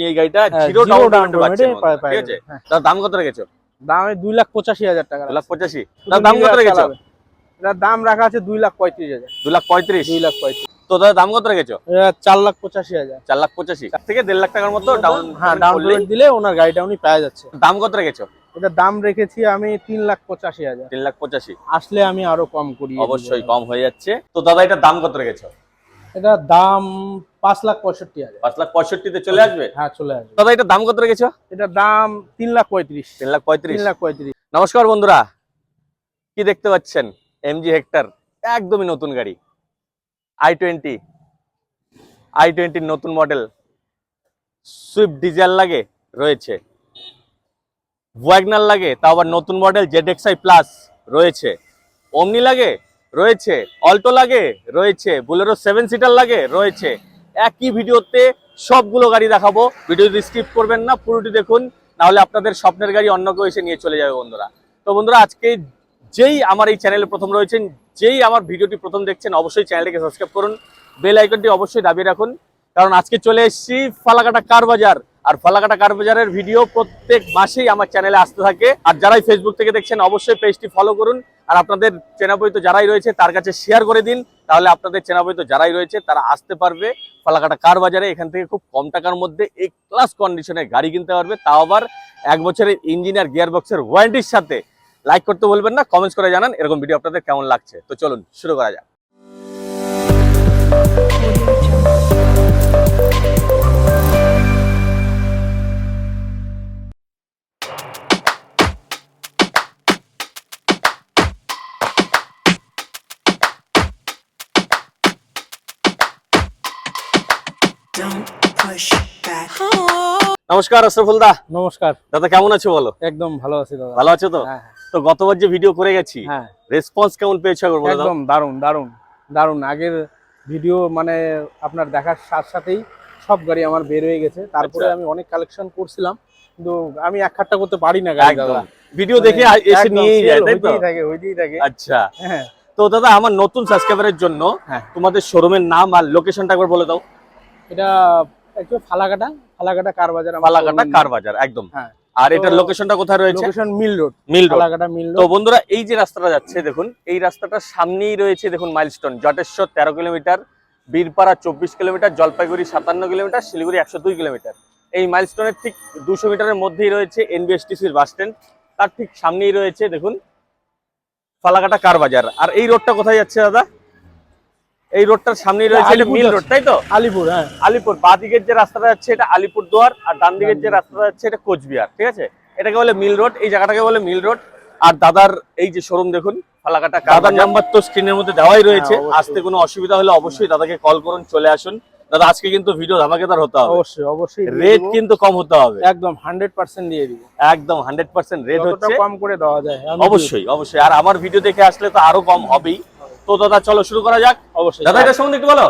এই গাড়িটা zero down পেমেন্টে পাচ্ছেন, ঠিক আছে? তার দাম কত রেখেছো? দাম 2,85,000 টাকা। 2,85,000। তার দাম কত রেখেছো? এটার দাম রাখা আছে 2,35,000। 2,35,000। 2,35,000। তো তার দাম কত রেখেছো? এটা 4,85,000। 4,85,000 থেকে 1.5 লাখ টাকার মতো ডাউন পেমেন্ট দিলে ওনার গাড়িটা উনি পেয়ে যাচ্ছে। দাম কত রেখেছো? এটা দাম রেখেছি আমি 3,85,000। 3,85,000। আসলে আমি আরো কম করি, অবশ্যই কম হয়ে যাচ্ছে। তো দাদা এটার দাম কত রেখেছো? এটা দাম 5,65,000। 5,65,000 তে চলে আসবে? হ্যাঁ, চলে আসবে। দাদা এটার দাম কত রেখেছো? এটা দাম 3,35,000। 3,35,000। নমস্কার বন্ধুরা, কি দেখতে পাচ্ছেন? এমজি হেক্টর, একদমই নতুন গাড়ি। i20 নতুন মডেল। সুইফট ডিজায়ার লাগে রয়েছে, ওয়াগনার লাগে তাও আবার নতুন মডেল ZXi প্লাস রয়েছে, ওমনি লাগে রয়েছে, অল্টো লাগে রয়েছে, বুলেরো 7 সিটার লাগে রয়েছে। একই ভিডিওতে সবগুলো গাড়ি দেখাবো, ভিডিওটি স্কিপ করবেন না, পুরোটি দেখুন, নাহলে আপনাদের স্বপ্নের গাড়ি অন্য কেউ এসে নিয়ে চলে যাবে বন্ধুরা। তো বন্ধুরা, আজকে যেই আমার এই চ্যানেলে প্রথম রয়েছেন, যেই আমার ভিডিওটি প্রথম দেখছেন, অবশ্যই চ্যানেলটিকে সাবস্ক্রাইব করুন, বেল আইকনটি অবশ্যই দাবিয়ে রাখুন, কারণ আজকে চলে এসেছি ফালাকাটা কার বাজার। আর ফালাকাটা কার বাজারের ভিডিও প্রত্যেক মাসেই আমার চ্যানেলে আসতে থাকে। আর যারাই ফেসবুক থেকে দেখছেন অবশ্যই পেজটি ফলো করুন, আর আপনাদের চেনাপরিচিত যারাই রয়েছে তার কাছে শেয়ার করে দিন, তাহলে আপনাদের চেনাপরিচিত যারাই রয়েছে তারা আসতে পারবে ফালাকাটা কার বাজারে। এখান থেকে খুব কম টাকার মধ্যে এক ক্লাস কন্ডিশনে গাড়ি কিনতে পারবে, তাও আবার 1 বছরের ইঞ্জিন আর গিয়ার বক্সের ওয়ারেন্টির সাথে। লাইক করতে বলবেন না, কমেন্টস করে জানান এরকম ভিডিও আপনাদের কেমন লাগছে। তো চলুন শুরু করা যাক। নমস্কার আশরাফুল দা। নমস্কার দাদা, কেমন আছো বলো? একদম ভালো আছি দাদা। ভালো আছো তো? হ্যাঁ। তো গতবার যে ভিডিও করে গেছি, হ্যাঁ, রেসপন্স কেমন পেয়েছো একবার বলো দাও। একদম দারুণ দারুণ দারুণ। আগের ভিডিও মানে আপনার দেখার সাথে সাথেই সব গাড়ি আমার বের হয়ে গেছে। তারপরে আমি অনেক কালেকশন করছিলাম, কিন্তু আমি এক খাটটা করতে পারি না গাড়ি দাদা। ভিডিও দেখে এসে নিয়েই যায়, তাই তো? হইতেই থাকে। আচ্ছা, হ্যাঁ। তো দাদা আমার নতুন সাবস্ক্রাইবারের জন্য তোমাদের শোরুমের নাম আর লোকেশনটা একবার বলে দাও। এটা একদম ফালাকাটা কার বাজার। ফালাকাটা কার বাজার, একদম। হ্যাঁ। আর এটার লোকেশনটা কোথায় রয়েছে? লোকেশন মিল রোড। ফালাকাটা মিল রোড। তো বন্ধুরা, এই যে রাস্তাটা যাচ্ছে দেখুন, এই রাস্তাটার সামনেই রয়েছে দেখুন milestone. Jateshwar 13 kilometre, Birpara 24 kilometre, Jalpaiguri 57 kilometre, Siliguri 102 kilometre. এই মাইলস্টোনের ঠিক 200 মিটারের মধ্যেই রয়েছে NBSTCর বাস স্ট্যান্ড। তার ঠিক সামনেই রয়েছে দেখুন ফালাকাটা কার বাজার। আর এই রোডটা কোথায় যাচ্ছে দাদা? এই রোডটার সামনেই রয়েছে এটা মিল রোড, তাই তো? আলিপুর। হ্যাঁ, আলিপুর। বাঁ দিকের যে রাস্তাটা যাচ্ছে এটা আলিপুরদুয়ার, আর ডান দিকের যে রাস্তাটা যাচ্ছে এটা কোচবিহার, ঠিক আছে? এটাকে বলে মিল রোড, এই জায়গাটাকে বলে মিল রোড। আর দাদার এই যে শোরুম দেখুন ফালাকাটা, দাদার নাম্বার তো স্ক্রিনের মধ্যে দেওয়াই রয়েছে। আসতে কোনো অসুবিধা হলে অবশ্যই দাদাকে কল করুন, চলে আসুন। দাদা আজকে কিন্তু ভিডিও ধামাকেদার হতে হবে, অবশ্যই অবশ্যই। রেট কিন্তু কম হতে হবে, একদম 100% দিয়ে দিব। একদম 100% রেট হচ্ছে, কম করে দেওয়া যায় অবশ্যই অবশ্যই। আর আমার ভিডিও দেখে আসলে তো আরো কম হবেই। তো দাদা চলো শুরু করা যাক। অবশ্যই। দাদা এটা সম্বন্ধে একটু বলো।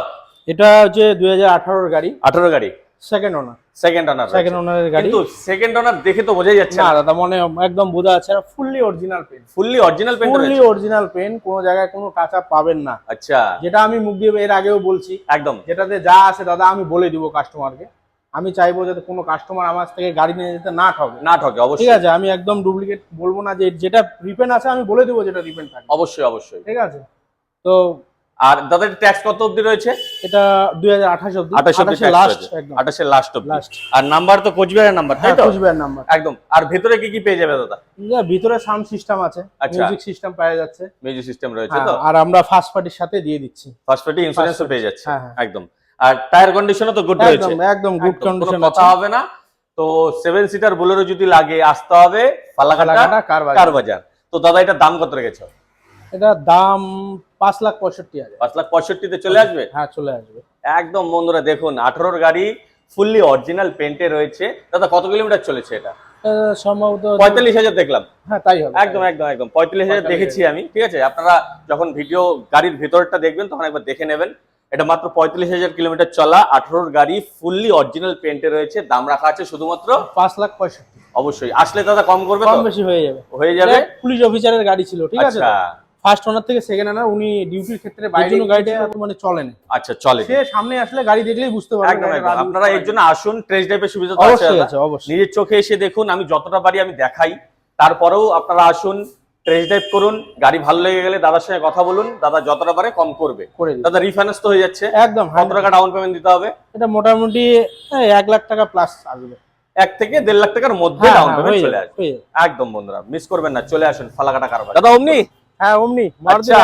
এটা হচ্ছে 2018 এর গাড়ি। 18 গাড়ি, সেকেন্ড ওনার। সেকেন্ড ওনারের গাড়ি। কিন্তু সেকেন্ড ওনার দেখে তো বোঝাই যাচ্ছে না দাদা, মনে একদম বোঝা যাচ্ছে না। Fully original paint. Fully original paint, fully original paint, কোনো জায়গায় কোনো টাচ আপ পাবেন না। আচ্ছা, যেটা আমি মুখ দিয়ে এর আগেও বলছি, একদম যেটাতে যা আছে দাদা আমি বলে দিব কাস্টমারকে। আমি চাইবো যাতে কোনো কাস্টমার আমার থেকে গাড়ি নিয়ে যেতে না ঠকে। অবশ্যই, ঠিক আছে? আমি একদম ডুপ্লিকেট বলবো না, যে যেটা রিপেন আছে আমি বলে দেবো যেটা রিপেন থাকে। অবশ্যই অবশ্যই, ঠিক আছে? তো আর দাদা ট্যাক্স কত অবধি রয়েছে? এটা 2028 অবধি, 28 লাস্ট, একদম 28 লাস্ট অবধি। আর নাম্বার তো কোচবিহারের নাম্বার, তাই তো? কোচবিহার নাম্বার, একদম। আর ভিতরে কি কি পেয়ে যাবে দাদা? ভিতরে সাউন্ড সিস্টেম আছে, মিউজিক সিস্টেম পাওয়া যাচ্ছে, মিউজিক সিস্টেম রয়েছে তো? আর আমরা ফার্স্ট পার্টির সাথে দিয়ে দিচ্ছি, ফার্স্ট পার্টি ইন্স্যুরেন্সও পেয়ে যাচ্ছে, একদম। আর টায়ার কন্ডিশনও তো গুড রয়েছে, একদম গুড কন্ডিশন, কথা হবে না। তো 7 সিটার বুলেরো যদি লাগে আসতে হবে ফালাকাটা কার বাজার। তো দাদা এটার দাম কত রেখেছো? এটা দাম 5,65,000। 5,65,000 তে চলে আসবে? হ্যাঁ, চলে আসবে একদম। বন্ধুরা দেখুন 18 গাড়ি, ফুললি অরিজিনাল পেন্টে রয়েছে। দাদা কত কিলোমিটার চলেছে এটা? সম্ভবত 45,000 দেখলাম। হ্যাঁ, তাই হবে। একদম একদম একদম 45,000 দেখেছি আমি, ঠিক আছে? আপনারা যখন ভিডিও গাড়ির ভেতরটা দেখবেন তখন একবার দেখে নেবেন। এটা মাত্র 45,000 কিলোমিটার চলা, 18 গাড়ি, ফুললি অরিজিনাল পেন্টে রয়েছে। দাম রাখা আছে শুধুমাত্র 5,65,000। অবশ্যই আসলে দাদা কম করবে, কম বেশি হয়ে যাবে। হয়ে যাবে। পুলিশ অফিসারের গাড়ি ছিল, ঠিক আছে? ফার্স্ট ওনার থেকে সেকেন্ড ওনার, উনি ডিউটির ক্ষেত্রে বাইরে গাড়িটা মানে চলে না। আচ্ছা, চলে। সে সামনে আসলে গাড়ি দেখলেই বুঝতে পারবে। একদম একদম, আপনারা এর জন্য আসুন, টেস্ট ড্রাইভের সুবিধা তো অবশ্যই আছে, অবশ্যই। নিজের চোখে এসে দেখুন, আমি যতটা পারি আমি দেখাই, তারপরেও আপনারা আসুন, টেস্ট ড্রাইভ করুন, গাড়ি ভালো লেগে গেলে দাদার সঙ্গে কথা বলুন, দাদা যতটা পারে কম করবে। দাদা রিফাইন্যান্স তো হয়ে যাচ্ছে একদম। কত টাকা ডাউন পেমেন্ট দিতে হবে? এটা মোটামুটি 1 লাখ টাকা প্লাস আসবে, 1 থেকে 1.5 লাখ টাকার মধ্যে ডাউন পেমেন্ট চলে আসবে। একদম বন্ধুরা মিস করবেন না, চলে আসুন ফালাকাটা কারবার। দাদা অমনি? হ্যাঁ অমনি। আচ্ছা,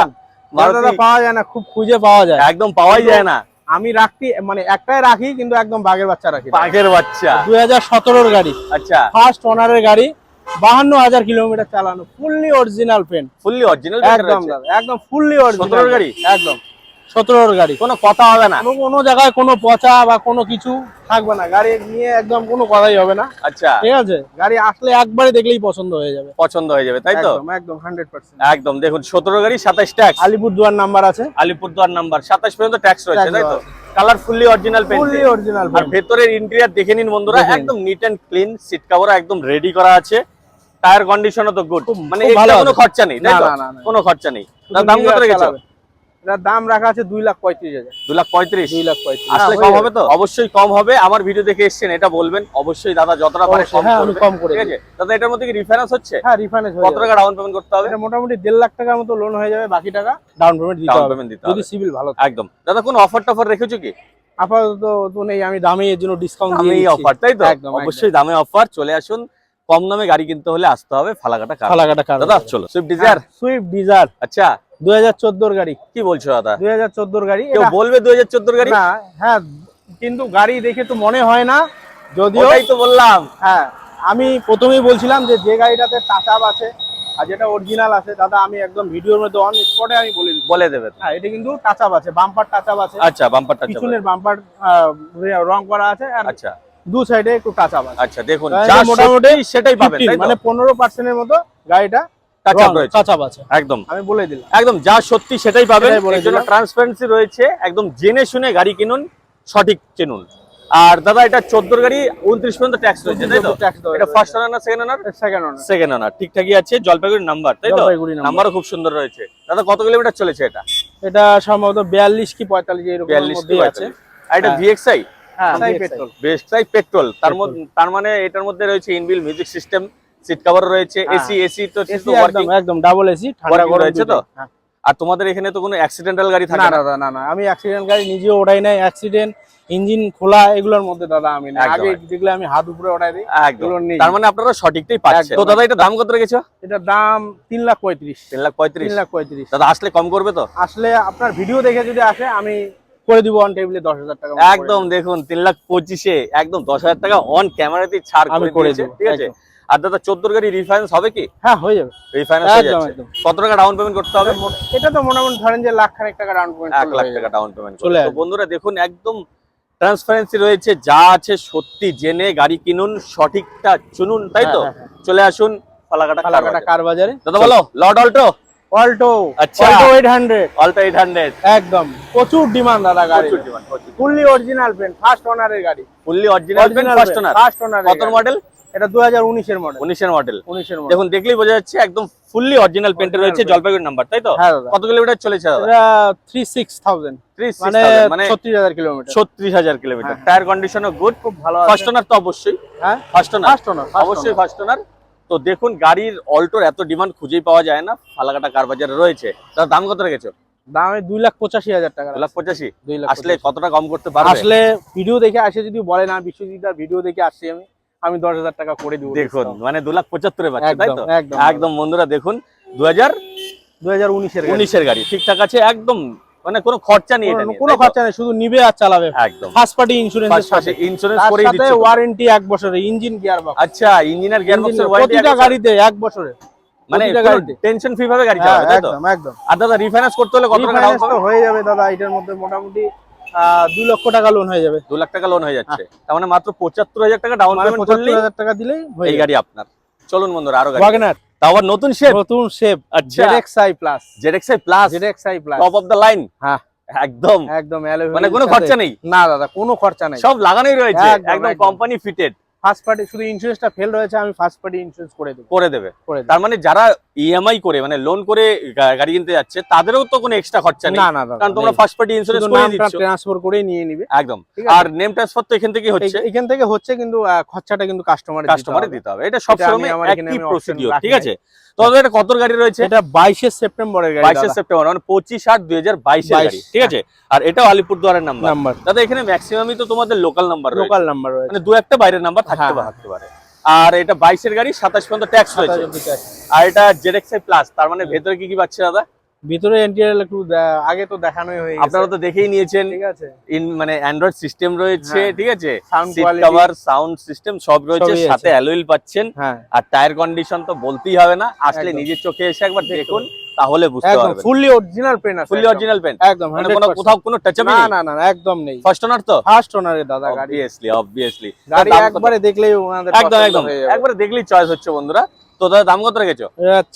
দাদা পাওয়া যায় না, খুব খুঁজে পাওয়া যায়, একদম পাওয়াই যায় না। আমি রাখি মানে একটাই রাখি, কিন্তু একদম বাঘের বাচ্চা রাখি। বাঘের বাচ্চা 2017 গাড়ি। আচ্ছা, ফার্স্ট ওনারের গাড়ি, 52,000 কিলোমিটার চালানো, fully original paint. Fully original একদম দাদা, একদম ফুললি অরিজিনাল 17 গাড়ি। একদম 17 গাড়ি, কোনো কথা হবে না, কোনো জায়গায় কোনো পচা বা কোনো কিছু থাকবে না, গাড়ি নিয়ে একদম কোনো কথাই হবে না। আচ্ছা, ঠিক আছে, গাড়ি আসলে একবারে দেখলেই পছন্দ হয়ে যাবে, পছন্দ হয়ে যাবে, তাই তো? একদম একদম 100%। একদম দেখুন 17 গাড়ি 27 ট্যাক্স, আলিপুরদুয়ার নাম্বার আছে, আলিপুরদুয়ার নাম্বার, 27 পর্যন্ত ট্যাক্স রয়েছে, তাই তো? Colour fully original paint, fully original. আর ভেতরের ইন্টেরিয়র দেখে নিন বন্ধুরা, একদম neat and clean, seat cover একদম রেডি করা আছে, টায়ার কন্ডিশনও তো গুড, মানে এটা কোনো খরচা নেই, তাই তো? কোনো খরচা নেই। দাম কত রেখেছো? এটার দাম রাখা আছে 2,35,000। 2,35,000? 2,35,000 আসলে কম হবে তো? অবশ্যই কম হবে। আমার ভিডিও দেখে এসেছেন এটা বলবেন, অবশ্যই দাদা যতটা পারে কম করে, ঠিক আছে? দাদা এটার মধ্যে কি রিফাইন্যান্স হচ্ছে? হ্যাঁ রিফাইন্যান্স হয়ে কত টাকা ডাউন পেমেন্ট করতে হবে? এটা মোটামুটি 1.5 লাখ টাকার মতো লোন হয়ে যাবে, বাকি টাকা ডাউন পেমেন্ট দিতে হবে যদি সিভিল ভালো থাকে। একদম। দাদা কোনো অফার টফার রেখেছো কি? আপাতত তো নেই, আমি দামে এর জন্য ডিসকাউন্ট দিয়ে দিচ্ছি। অফার, তাই তো? একদম অবশ্যই দামে অফার, চলে আসুন। কম দামে গাড়ি কিনতে হলে আসতে হবে ফালাকাটা কার। দাদা চলো, সুইফট ডিজায়ার। সুইফট ডিজায়ার, আচ্ছা 2014 গাড়ি। কি বলছো দাদা? 2014 গাড়ি। কেউ বলবে 2014 গাড়ি? না, হ্যাঁ, কিন্তু গাড়ি দেখে তো মনে হয় না, যদিও ওটাই তো বললাম। হ্যাঁ, আমি প্রথমেই বলছিলাম যে গাড়িটাতে টাচ আপ আছে আর যেটা অরিজিনাল আছে, দাদা আমি একদম ভিডিওর মধ্যে অন স্পটে আমি বলে দেবে। হ্যাঁ, এটা কিন্তু টাচ আপ আছে, বাম্পার টাচ আপ আছে। আচ্ছা, বাম্পার টাচ আপ, পিছনের বাম্পার রং করা আছে, আর আচ্ছা দু সাইডে একটু টাচ আপ আছে। আচ্ছা দেখুন, যা মোটামুটি সেটাই পাবেন, তাই তো? মানে 15% এর মতো গাড়িটা টাচ আপ রয়েছে, টাচ আপ আছে, একদম আমি বলে দিলাম। একদম যা সত্যি সেটাই পাবেন, এর জন্য ট্রান্সপারেন্সি রয়েছে, একদম জেনে শুনে গাড়ি কিনুন, সঠিক কিনুন। আর দাদা এটা 14 গাড়ি 29 পর্যন্ত ট্যাক্স রয়েছে, তাই তো? এটা ফার্স্ট ওনার না সেকেন্ড ওনার? সেকেন্ড ওনার, ঠিকঠাকই আছে, জলপাইগুড়ি নাম্বার, তাই তো? নাম্বারও খুব সুন্দর রয়েছে। দাদা কত কিলোমিটার চলেছে এটা? এটা সম্ভবত 42 কি 45 এরকম মধ্যেই আছে। আর এটা ভিএক্সআই? হ্যাঁ, পেট্রোল, ভিএক্সআই পেট্রোল। তার মানে এটার মধ্যে রয়েছে inbuilt music system, seat cover রয়েছে, এসি তো একদম একদম ডাবল এসি, ঠান্ডা গরম রয়েছে তো? আর তোমাদের এখানে তো কোনো অ্যাক্সিডেন্টাল গাড়ি থাকে না? না না, আমি অ্যাক্সিডেন্ট গাড়ি নিজেও ওড়াই নাই, অ্যাক্সিডেন্ট ইঞ্জিন খোলা এগুলোর মধ্যে দাদা আমি না, আগে যেগুলো আমি হাত উপরে ওড়াই দিই এগুলো নেই। তার মানে আপনারা সঠিকটাই পাচ্ছেন। তো দাদা এটা দাম কত রেখেছো? এটা দাম 3,35,000। 3,35,000? দাদা আসলে কম করবে তো? আসলে আপনার ভিডিও দেখে যদি আসে আমি করে দিব অন টেবিলে 10,000 টাকা। একদম দেখুন 3,25,000 একদম 10,000 টাকা অন ক্যামেরাতে ছাড় করে দিয়েছে, ঠিক আছে? আর দাদা 14 গাড়ি রিফাইন্যান্স হবে কি? হ্যাঁ হয়ে যাবে, রিফাইন্যান্স হয়ে যাচ্ছে। কত টাকা ডাউন পেমেন্ট করতে হবে? এটা তো মোটামুটি ধরেন যে লাখ খানেক টাকা ডাউন পেমেন্ট, 1 লাখ টাকা ডাউন পেমেন্ট চলে। তো বন্ধুরা দেখুন একদম ট্রান্সপারেন্সি রয়েছে, যা আছে সত্যি জেনে গাড়ি কিনুন, সঠিকটা চুনুন, তাই তো? চলে আসুন ফালাকাটা কার বাজারে। দাদা বলো লর্ড অল্টো। অল্টো, আচ্ছা, অল্টো 800, অল্টো 800 একদম প্রচুর ডিমান্ড দাদা গাড়ি, প্রচুর demand, fully original paint, first ওনারের গাড়ি, fully original paint, first owner. কত মডেল? এটা 2019 এর মডেল। 19 এর মডেল। দেখুন দেখলেই বোঝা যাচ্ছে একদম ফুললি অরিজিনাল পেন্টে রয়েছে, জলপাইগুড়ি নাম্বার, তাই তো? কত কিলোমিটার চলেছে দাদা? এটা 36,000, মানে 36,000 কিলোমিটার। 36,000 কিলোমিটার। টায়ার কন্ডিশনও গুড, খুব ভালো। ফার্স্ট ওনার তো অবশ্যই, হ্যাঁ ফার্স্ট ওনার অবশ্যই ফার্স্ট ওনার। তো দেখুন গাড়ির অল্টোর এত ডিমান্ড খুঁজেই পাওয়া যায় না, ফালাকাটা কার বাজারে রয়েছে। তার দাম কত রেখেছো? দাম 2,85,000 টাকা। 2,85,000? আসলে কতটা কম করতে পারবে? আসলে ভিডিও দেখে আসে যদি বলে না বিশ্বজিৎদার ভিডিও দেখে আসছি আমি 10,000 টাকা করে দিব। দেখুন মানে 2,75,000 পাচ্ছে, তাই তো? একদম বন্ধুরা দেখুন 2019 এর গাড়ি ঠিকঠাক আছে, একদম মানে কোনো খরচা নেই, এটা কোনো খরচা নেই, শুধু নিবে আর চালাবে। একদম ফার্স্ট পার্টি ইন্স্যুরেন্সের সাথে ইন্স্যুরেন্স করেই দিচ্ছে, সাথে ওয়ারেন্টি 1 বছরের, ইঞ্জিন গিয়ার বক্স। আচ্ছা, ইঞ্জিনের গিয়ার বক্সের ওয়ারেন্টি প্রতিটা গাড়িতে 1 বছরের, মানে টেনশন ফ্রি ভাবে গাড়ি চালাবে, তাই তো? একদম। আর দাদা রিফাইন্যান্স করতে হলে কত টাকা ডাউন পেমেন্ট হয়ে যাবে দাদা? এটার মধ্যে মোটামুটি 2 লক্ষ টাকা লোন হয়ে যাবে। 2 লাখ টাকা লোন হয়ে যাচ্ছে, তার মানে মাত্র 75,000 টাকা ডাউন পেমেন্ট করলেই 75,000 টাকা দিলেই এই গাড়ি আপনার। চলুন বন্ধুরা আরো গাড়ি, ওয়াগনার, তাও আবার নতুন শেপ। আচ্ছা, ZXi plus, top of the line. হ্যাঁ একদম একদম, মানে কোনো খরচা নেই? না দাদা, কোনো খরচা নেই, সব লাগানোই রয়েছে, একদম কোম্পানি ফিটেড। ফার্স্ট পার্টি শুধু ইন্স্যুরেন্সটা ফেল রয়েছে, আমি ফার্স্ট পার্টি ইন্স্যুরেন্স করে দেবো। করে দেবে। তার মানে যারা ইএমআই করে মানে লোন করে গাড়ি কিনতে যাচ্ছে তাদেরও তো কোনো এক্সট্রা খরচা নেই, না না দাদা, কারণ তোমরা ফার্স্ট পার্টি ইন্স্যুরেন্স করে দিচ্ছ, ট্রান্সফার করে নিয়ে নিবে একদম। ঠিক আছে? আর নেম ট্রান্সফার তো এখান থেকে হচ্ছে, এখান থেকে হচ্ছে, কিন্তু খরচাটা কিন্তু কাস্টমারে দিতে হবে। এটা সব সময় একই প্রসিডিউর, ঠিক আছে? তো এটা কত গাড়ি রয়েছে? এটা 22 সেপ্টেম্বরের গাড়ি, 22 সেপ্টেম্বর মানে 25/8/2022 এর গাড়ি, ঠিক আছে? আর এটা আলিপুরদুয়ারের নাম্বার দাদা। এখানে ম্যাক্সিমামই তো তোমাদের লোকাল নাম্বার রয়েছে, মানে দু একটা বাইরের নাম্বার থাকতে পারে। আর এটা 22 এর গাড়ি, 27 পর্যন্ত ট্যাক্স রয়েছে। আর এটা ZXi প্লাস, তার মানে ভেতরে কি কি পাচ্ছে দাদা? ভিতরে ইন্টেরিয়র একটু আগে তো দেখানোই হয়ে গেছে, আপনারা তো দেখেই নিয়েছেন, ঠিক আছে? মানে অ্যান্ড্রয়েড সিস্টেম রয়েছে, ঠিক আছে? Sound seat quality, cover, sound system সব রয়েছে, সবই সাথে আছে। অ্যালয়েল পাচ্ছেন। হ্যাঁ, আর টায়ার কন্ডিশন তো বলতেই হবে না, আসলে একদম। নিজের চোখে এসে একবার দেখুন, তাহলে বুঝতে একদম পারবেন। ফুললি অরিজিনাল পেন আছে, ফুললি অরিজিনাল পেন, একদম মানে 100%। কোথাও কোনো টাচ আপ না নেই? না না একদম নেই। ফার্স্ট ওনার তো? ফার্স্ট ওনারের দাদা গাড়ি, অবভিয়াসলি গাড়ি একবারে দেখলেই ওনাদের একদম পছন্দ একদম হয়ে যাবে। একবারে দেখলেই চয়েস হচ্ছে বন্ধুরা। তো দাদা দাম কত রেখেছো?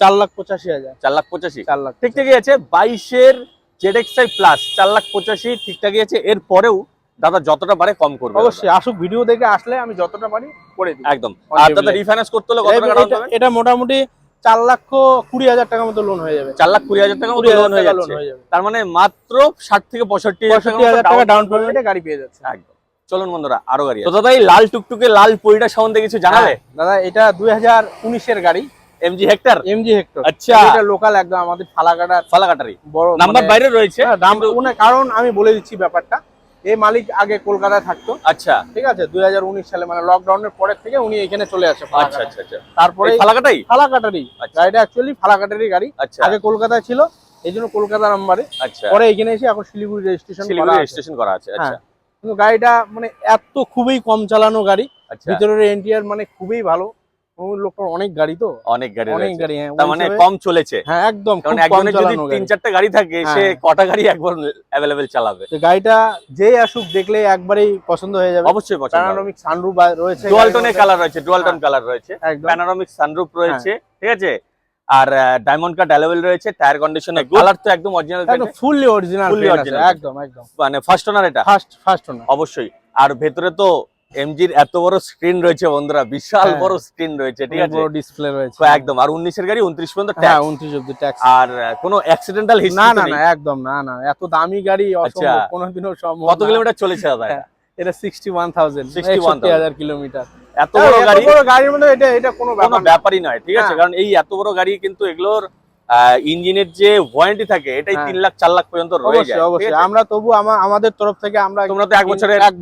4,85,000। 4,85,000 4 লাখ ঠিকঠাকই আছে। 22 এর ZXi প্লাস 4,85,000 ঠিকঠাকই আছে। এর পরেও দাদা যতটা পারে কম করবে অবশ্যই, আসুক ভিডিও দেখে আসলে আমি যতটা পারি করে দিই একদম। আর দাদা রিফাইন্যান্স করতে হলে কত টাকা ডাউন পেমেন্ট? এটা মোটামুটি 4,20,000 টাকার মতো লোন হয়ে যাবে। 4,20,000 টাকা মতো লোন হয়ে যাচ্ছে। তার মানে মাত্র 60 থেকে 65,000 টাকা ডাউন পেমেন্টে গাড়ি পেয়ে যাচ্ছে। একদম। চলুন বন্ধুরা, আরো গাড়ি আছে। তো দাদা এই লাল টুকটুকে লাল পরিটা সম্বন্ধে কিছু জানাবে? দাদা এটা 2019 এর গাড়ি, MG হেক্টর। MG hectare. আচ্ছা, এটা লোকাল একদম আমাদের ফালাকাটারি বড় নাম্বার বাইরে রয়েছে। কারণ আমি বলে দিচ্ছি ব্যাপারটা, এই মালিক আগে কলকাতায় থাকতো, আচ্ছা ঠিক আছে? 2019 সালে মানে লকডাউনের পরের থেকে উনি এখানে চলে আসে। আচ্ছা আচ্ছা আচ্ছা। তারপরে ফালাকাটারি গাড়িটা অ্যাকচুয়ালি ফালাকাটারি গাড়ি, আচ্ছা। আগে কলকাতায় ছিল, এই জন্য কলকাতা নাম্বারে, আচ্ছা। পরে এখানে এসে এখন শিলিগুড়ি রেজিস্ট্রেশন করা আছে। আচ্ছা। কিন্তু গাড়িটা মানে এত খুবই কম চালানো গাড়ি, আচ্ছা। ভিতরের ইন্টেরিয়র মানে খুবই ভালো। লোকটার অনেক গাড়ি তো, অনেক গাড়ি অনেক রয়েছে। গাড়ি, তার মানে কম চলেছে। হ্যাঁ একদম, কারণ খুব কম একজনের যদি চালানো গাড়ি। 3-4টা গাড়ি থাকে, সে হ্যাঁ। কটা গাড়ি একবার অ্যাভেলেবেল চালাবে? তো গাড়িটা যেই আসুক দেখলে একবারেই পছন্দ হয়ে যাবে। অবশ্যই পছন্দ হবে। প্যানোরামিক সানরুফ রয়েছে, ডুয়াল টোনের কালার রয়েছে, ডুয়াল টোন কালার রয়েছে, একদম। প্যানোরামিক সানরুফ রয়েছে, ঠিক আছে? আর ডায়মন্ড কাট অ্যালোয়েল রয়েছে, টায়ার কন্ডিশনে কালার তো একদম অরিজিনাল, একদম ফুললি অরিজিনাল, একদম একদম মানে ফার্স্ট ওনার এটা, ফার্স্ট ওনার অবশ্যই। আর ভেতরে তো এমজির এত বড় স্ক্রিন রয়েছে বন্ধুরা, বিশাল বড় স্ক্রিন রয়েছে, ঠিক আছে? বড় ডিসপ্লে রয়েছে একদম। আর 19 এর গাড়ি 29 পর্যন্ত হ্যাঁ, ট্যাক্স, 29 অবধি ট্যাক্স। আর কোনো অ্যাক্সিডেন্টাল হিস্ট্রি না তো না নেই? না একদম না না, এত দামি গাড়ি অসম্ভব, কোনোদিনও সম্ভব না। কত কিলোমিটার চলেছে দাদা এটা? এটা 61,000 কিলোমিটার। এত বড় গাড়ি, গাড়ির মধ্যে এটা কোনো ব্যাপারই নয়, ঠিক আছে? কারণ এই এত বড় গাড়ি কিন্তু এগুলোর ইঞ্জিনের যে ওয়ারেন্টি থাকে এটাই 3 লাখ 4 লাখ পর্যন্ত রয়ে যায়। অবশ্যই আমরা তবু আমাদের তরফ থেকে আমরা, তোমরা তো 1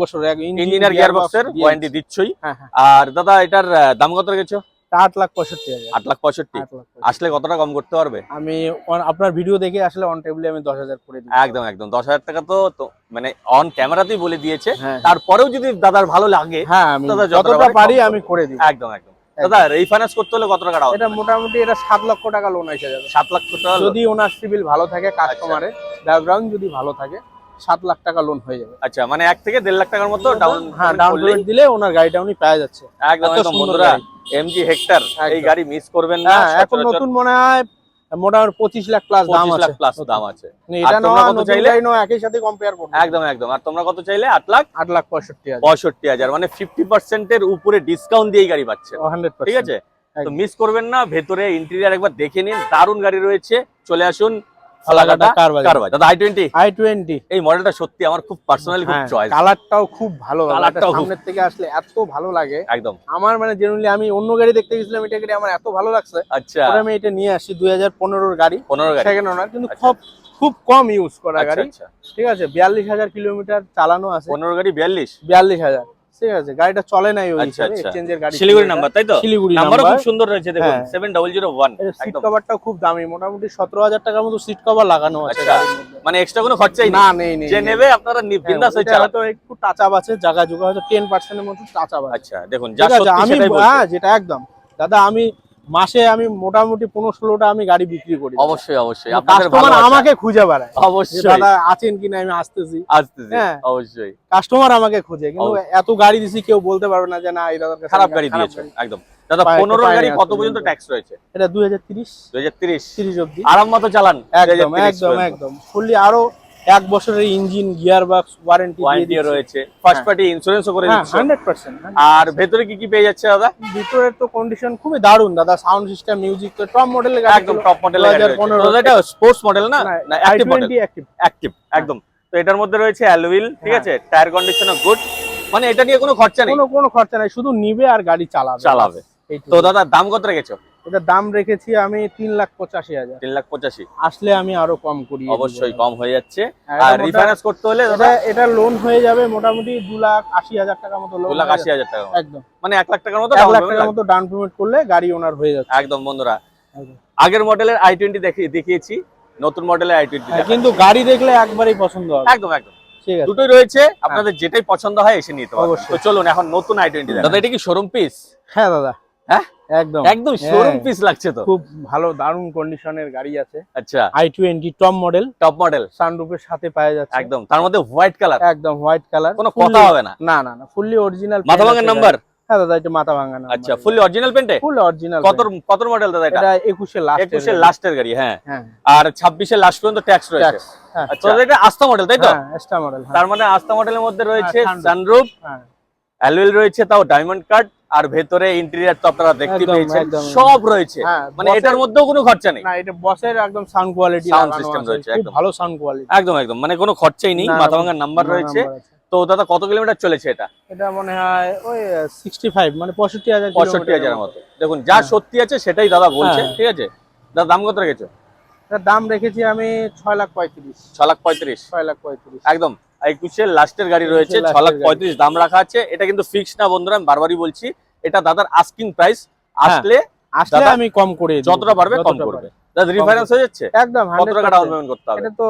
বছরের ইঞ্জিনিয়ার গিয়ারবক্সের ওয়ারেন্টি দিচ্ছই। হ্যাঁ। আর দাদা এটার দাম কত রেখেছো? 8,65,000। 8,65,000 আসলে কতটা কম করতে পারবে? আমি আপনার ভিডিও দেখে আসলে অন টেবিলে আমি 10,000 করে দিই। একদম একদম। 10,000 টাকা তো মানে অন ক্যামেরাতেই বলে দিয়েছে। হ্যাঁ। তারপরেও যদি দাদার ভালো লাগে, হ্যাঁ আমি দাদা যতটা পারি আমি করে দিই। একদম একদম। দাদা রিফাইন্যান্স করতে হলে কত টাকা? এটা মোটামুটি এটা 7 লক্ষ টাকা লোন এসে যাবে। 7 লাখ টাকা যদি ওনার সিভিল ভালো থাকে, কাস্টমারের ব্যাকগ্রাউন্ড যদি ভালো থাকে, 7 লাখ টাকা লোন হয়ে যাবে। আচ্ছা, মানে 1 থেকে 1.5 লাখ টাকার মতো ডাউন পেমেন্ট দিলে ওনার গাড়িটা উনি পেয়ে যাচ্ছে। একদম একদম বন্ধুরা, এমজি হেক্টর এই গাড়ি মিস করবেন না। এখন নতুন মনে হয় মোটামুটি 25 লাখ প্লাস দাম আছে। 25 লাখ প্লাস দাম আছে। এটা কত চাইলে একই সাথে কম্পেয়ার করব। একদম একদম। আর তোমরা কত চাইলে? 8,65,000। 8,65,000 মানে 50% এর উপরে ডিসকাউন্ট দিয়ে গাড়ি পাচ্ছে, 100%। ঠিক আছে? তো মিস করবেন না। ভেতরে ইন্টেরিয়র একবার দেখে নিন, দারুণ গাড়ি রয়েছে। চলে আসুন ফালাকাটা কারবাজার। দাদা i20 এই মডেলটা সত্যি আমার খুব পার্সোনালি খুব চয়েস। কালারটাও খুব ভালো, কালারটাও সামনের থেকে আসলে এত ভালো লাগে একদম। আমার, মানে জেনুইনলি আমি অন্য গাড়ি দেখতে গেছিলাম, এটা গাড়ি আমার এত ভালো লাগছে। আচ্ছা, পরে আমি এটা নিয়ে আসি 2015 এর গাড়ি, 15 গাড়ি সেকেন্ড ওনার, কিন্তু খুব কম ইউজ করা গাড়ি, আচ্ছা। ঠিক আছে? 42,000 কিলোমিটার চালানো আছে। 15 গাড়ি 42,000, ঠিক আছে? গাড়িটা চলে নাই ওই আচ্ছা, আচ্ছা। এক্সচেঞ্জের গাড়ি, শিলিগুড়ি নাম্বার, তাই তো? শিলিগুড়ি নাম্বারও নাম্বার। খুব সুন্দর রয়েছে, দেখুন হ্যাঁ। 7001। সিট একদম। কভারটাও খুব দামি, মোটামুটি 17,000 টাকার মতো সিট কভার লাগানো আছে আচ্ছা, গাড়ির মধ্যে। মানে এক্সট্রা কোনো খরচাই না নেই, নেই। যে নেবে আপনারা বিন্দাস হয়ে চালাতে। তো একটু টাচ আপ আছে, জায়গা জোগা হয়তো 10% এর মতো টাচ আপ আছে। আচ্ছা, দেখুন যা ঠিক আছে, সত্যি আমি সেটাই বলছি। যেটা একদম দাদা, আমি মাসে মোটামুটি 15-16টা আমি গাড়ি বিক্রি করি। অবশ্যই অবশ্যই, আপনাদের কাস্টমার আমাকে খুঁজে বেড়ায়, অবশ্যই দাদা আছেন কিনা, আমি আসতেছি। হ্যাঁ, অবশ্যই কাস্টমার আমাকে খুঁজে, কিন্তু এত গাড়ি দিছি কেউ বলতে পারবে না যে না এই দাদার কাছে খারাপ গাড়ি দিয়েছে। একদম। দাদা 15 গাড়ি কত পর্যন্ত ট্যাক্স রয়েছে? এটা 2030 2030 30 অবধি আরাম মতো চালান। একদম একদম একদম ফুললি। আরো 1 বছরের engine gear box warranty warranty রয়েছে, ফার্স্ট পার্টি ইন্স্যুরেন্সও করে দিচ্ছ। 100%। আর ভেতরে কি কি পেয়ে যাচ্ছে দাদা? ভিতরের তো কন্ডিশন খুবই দারুণ দাদা, সাউন্ড সিস্টেম, মিউজিক তো টপ মডেলের গাড়ি, একদম টপ মডেলের গাড়ি রয়েছে। 2015 তো এটা স্পোর্টস মডেল না, না active model? i20 active. Active একদম। তো এটার মধ্যে রয়েছে অ্যালুইল, ঠিক আছে, টায়ার কন্ডিশনও গুড, মানে এটা নিয়ে কোনো খরচা নেই। কোনো খরচা নাই, শুধু নিবে আর গাড়ি চালাবে। তো দাদা দাম কত রেখেছো? এটা দাম রেখেছি আমি 3,85,000। 3,85,000। আসলে আমি আরো কম করি, অবশ্যই কম হয়ে যাচ্ছে। হ্যাঁ, আর এটা রিফাইন্যান্স করতে হলে দাদা এটা লোন হয়ে যাবে মোটামুটি 2,80,000 টাকার মতো লোন। 2,80,000 টাকা, একদম মানে 1 লাখ টাকার মতো 1 ডাউন লাখ পেমেন্ট টাকার মতো ডাউন পেমেন্ট করলে গাড়ি ওনার হয়ে যাচ্ছে। একদম। বন্ধুরা একদম। আগের মডেলের i20 দেখিয়েছি, নতুন মডেলের i20 কিন্তু গাড়ি দেখলে একবারই পছন্দ হবে। একদম একদম ঠিক আছে, দুটোই রয়েছে, আপনাদের যেটাই পছন্দ হয় এসে নিতে পারবেন। অবশ্যই। তো চলুন এখন নতুন i20 দাদা, এটা কি শোরুম পিস? হ্যাঁ দাদা, হ্যাঁ একদম একদম শোরুম পিস লাগছে তো। খুব ভালো দারুণ কন্ডিশনের গাড়ি আছে, আচ্ছা i20 top model, top model সানরুফের সাথে পাওয়া যাচ্ছে। একদম, তার মধ্যে হোয়াইট কালার, একদম হোয়াইট কালার, কোনো কথা হবে না। না না না, ফুললি অরিজিনাল মাথা ভাঙার নাম্বার? হ্যাঁ দাদা, এটা মাথা ভাঙা নাম্বার। আচ্ছা ফুললি অরিজিনাল পেন্টে? Full original. কত মডেল দাদা এটা? এটা 21 এর লাস্ট, 21 এর লাস্টের গাড়ি, হ্যাঁ। হ্যাঁ, আর 26 এর লাস্ট পর্যন্ত ট্যাক্স রয়েছে। হ্যাঁ, আচ্ছা এটা আস্থা মডেল তাই তো? হ্যাঁ এক্সট্রা মডেল। তার মানে আস্থা মডেলের মধ্যে রয়েছে হ্যাঁ, সানরুফ, হ্যাঁ অ্যালুইল রয়েছে, তাও ডায়মন্ড কাট, আর ভেতরে ইন্টেরিয়র তো আপনারা দেখতে একদম, পেয়েছেন একদম। সব রয়েছে, হ্যাঁ, মানে এটার মধ্যেও কোনো খরচা নেই। না, এটা বসের একদম সাউন্ড কোয়ালিটি Sound লাগানো system আছে, রয়েছে, খুব একদম। ভালো সাউন্ড কোয়ালিটি। একদম একদম, মানে কোনো খরচাই নেই, না, মাথা ভাঙার নাম্বার রয়েছে। তো দাদা কত কিলোমিটার চলেছে এটা? এটা মনে হয় ওই 65, মানে 65,000 65,000 এর মতো। দেখুন যা সত্যি আছে সেটাই দাদা বলছে, হ্যাঁ। ঠিক আছে। দাদা দাম কত রেখেছো? এটার দাম রেখেছি আমি 6,35,000। 6,35,000 6,35,000 একদম। 21 এর লাস্টের গাড়ি রয়েছে, 21 এর 6,35,000 দাম রাখা আছে। এটা কিন্তু ফিক্স না বন্ধুরা, আমি বারবারই বলছি, এটা দাদার আস্কিং প্রাইস। আসলে আসলে দাদা আমি কম করে দেব, যতটা পারবে কম যতটা করবে। পারবে। দাদা রিফাইন্যান্স হয়ে যাচ্ছে? একদম কত টাকা ডাউন 100%। পেমেন্ট করতে হবে? এটা তো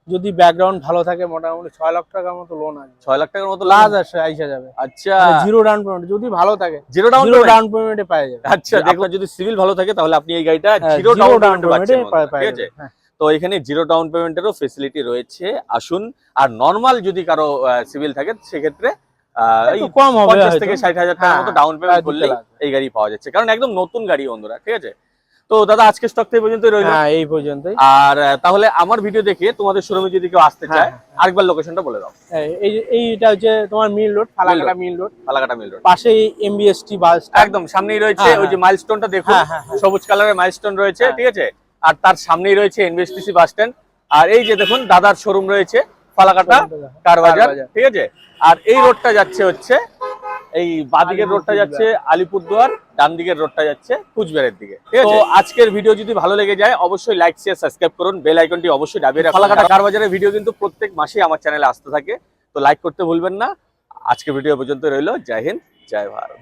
যদি ব্যাকগ্রাউন্ড ভালো থাকে মোটামুটি 6 লাখ টাকার মতো লোন আছে, 6 লাখ টাকার মতো লাজ আসে আইসা যাবে। আচ্ছা জিরো ডাউন পেমেন্ট যদি ভালো থাকে, জিরো ডাউন জিরো ডাউন পেমেন্টে পাওয়া যাবে। আচ্ছা দেখুন, যদি সিভিল ভালো থাকে তাহলে আপনি এই গাড়িটা হ্যাঁ, জিরো zero ডাউন down পেমেন্টে পাচ্ছেন payment-এ বন্ধুরা, ঠিক আছে। হ্যাঁ। তো এখানে জিরো ডাউন পেমেন্টেরও ফেসিলিটি রয়েছে, আসুন। আর নরমাল যদি কারো সিভিল থাকে সেক্ষেত্রে এই একটু কম হবে 50 হয়তো। থেকে 60,000 টাকার মতো হ্যাঁ, ডাউন পেমেন্ট প্রায় করলে 2 লাখ। এই গাড়ি পাওয়া যাচ্ছে, কারণ একদম নতুন গাড়ি বন্ধুরা, ঠিক আছে। তো দাদা আজকে স্টক থেকে পর্যন্তই রইল। হ্যাঁ, এই পর্যন্তই। আর তাহলে আমার ভিডিও দেখে তোমাদের শোরুমে যদি কেউ আসতে হ্যাঁ, চায়, হ্যাঁ। আরেকবার লোকেশনটা বলে দাও। এইটা হচ্ছে তোমার মিল রোড, ফালাকাটা মিল রোড, ফালাকাটা মিল রোড, পাশেই এমবিএসটি বাস স্ট্যান্ড। একদম সামনেই রয়েছে হ্যাঁ, ওই যে মাইলস্টোনটা দেখুন, হ্যাঁ, হ্যাঁ, হ্যাঁ। সবুজ কালারের মাইলস্টোন রয়েছে, হ্যাঁ। ঠিক আছে। আর তার সামনেই রয়েছে এনবিএসটিসি বাস স্ট্যান্ড। আর এই যে দেখুন দাদার শোরুম রয়েছে ফালাকাটা কার বাজার, ঠিক আছে। আর এই রোডটা যাচ্ছে হচ্ছে, এই বাঁদিকের রোডটা যাচ্ছে আলিপুরদুয়ার, ডান দিকের রোডটা যাচ্ছে কুচবিহারের দিকে, ঠিক আছে। তো আজকের ভিডিও যদি ভালো লেগে যায় অবশ্যই লাইক শেয়ার সাবস্ক্রাইব করুন, বেল আইকনটি অবশ্যই দাবিয়ে রাখুন। ফালাকাটা কার বাজারের ভিডিও কিন্তু প্রত্যেক মাসেই আমার চ্যানেলে আসতে থাকে, তো লাইক করতে ভুলবেন না। আজকের ভিডিও পর্যন্ত রইলো। জয় হিন্দ, জয় ভারত।